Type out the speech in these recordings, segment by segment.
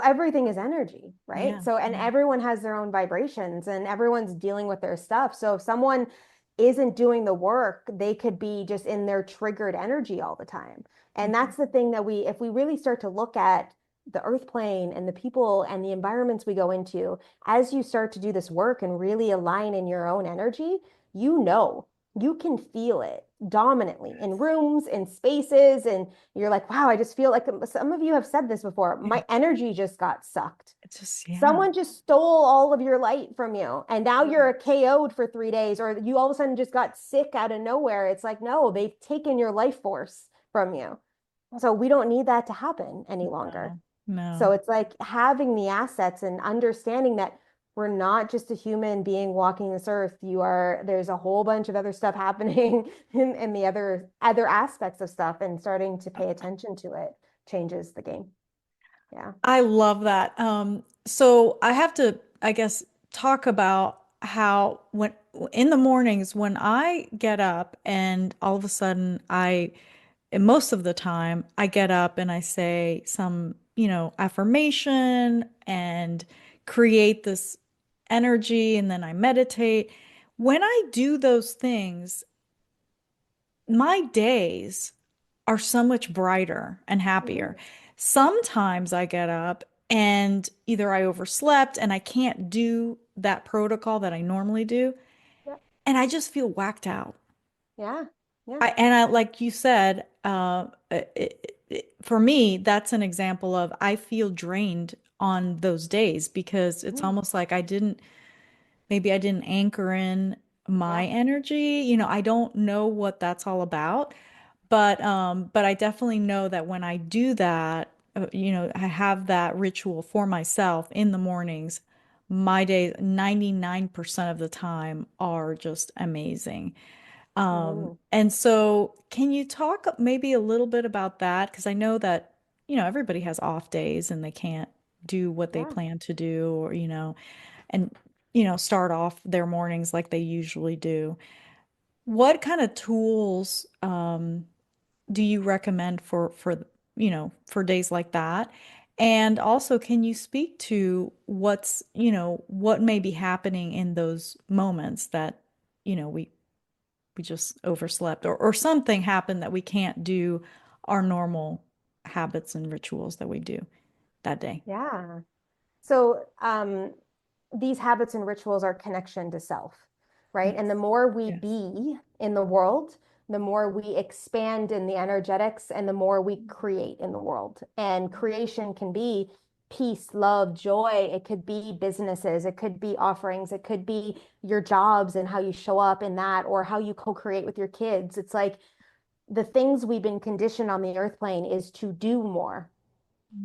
everything is energy, right? Yeah. So, and Yeah. everyone has their own vibrations and everyone's dealing with their stuff. So if someone isn't doing the work, they could be just in their triggered energy all the time. And Mhm. that's the thing that if we really start to look at the earth plane and the people and the environments we go into, as you start to do this work and really align in your own energy, you know, you can feel it dominantly in rooms, in spaces, and you're like, wow, I just feel like some of you have said this before. Yeah. My energy just got sucked. It's just, yeah. Someone just stole all of your light from you, and now you're Right. a KO'd for 3 days, or you all of a sudden just got sick out of nowhere. It's like, no, they've taken your life force from you. So we don't need that to happen any longer. No, So no. it's like having the assets and understanding that we're not just a human being walking this earth. There's a whole bunch of other stuff happening in the other aspects of stuff, and starting to pay attention to it changes the game. Yeah. I love that. So I have to, I guess, talk about how when in the mornings when I get up and all of a sudden and most of the time I get up and I say some, affirmation and create this energy and then I meditate. When I do those things, my days are so much brighter and happier. Mhm. Sometimes I get up and either I overslept and I can't do that protocol that I normally do, Yeah. and I just feel whacked out. Yeah. Yeah. I like you said, for me, that's an example of I feel drained on those days because it's Mhm. almost like maybe I didn't anchor in Yeah. my energy. I don't know what that's all about. But I definitely know that when I do that, I have that ritual for myself in the mornings, my days, 99% of the time are just amazing. Mhm. And so can you talk maybe a little bit about that? Because I know that, everybody has off days and they can't do what they Yeah. plan to do or, and, start off their mornings like they usually do. What kind of tools, do you recommend for days like that? And also, can you speak to what may be happening in those moments that, we just overslept or something happened that we can't do our normal habits and rituals that we do that day. Yeah. So, these habits and rituals are connection to self, right? And the Yes. more we Yes. be in the world, the more we expand in the energetics and the more we create in the world. And creation can be peace, love, joy. It could be businesses, it could be offerings, it could be your jobs and how you show up in that, or how you co-create with your kids. It's like the things we've been conditioned on the earth plane is to do more.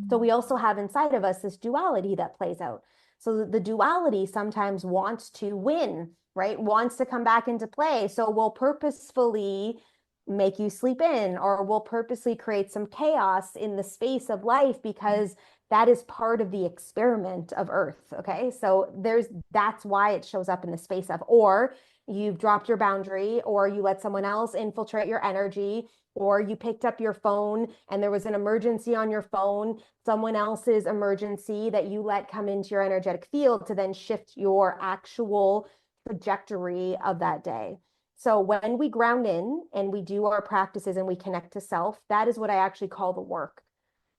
So we also have inside of us this duality that plays out. So the duality sometimes wants to win, right? Wants to come back into play. So we'll purposefully make you sleep in, or we'll purposely create some chaos in the space of life because that is part of the experiment of Earth. Okay. So that's why it shows up in the space of, or you've dropped your boundary, or you let someone else infiltrate your energy, or you picked up your phone and there was an emergency on your phone, someone else's emergency that you let come into your energetic field to then shift your actual trajectory of that day. So when we ground in and we do our practices and we connect to self, that is what I actually call the work.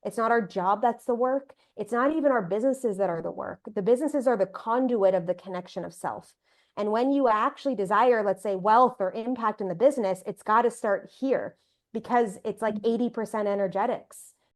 It's not our job that's the work. It's not even our businesses that are the work. The businesses are the conduit of the connection of self. And when you actually desire, let's say, wealth or impact in the business, it's got to start here because it's like 80% energetics.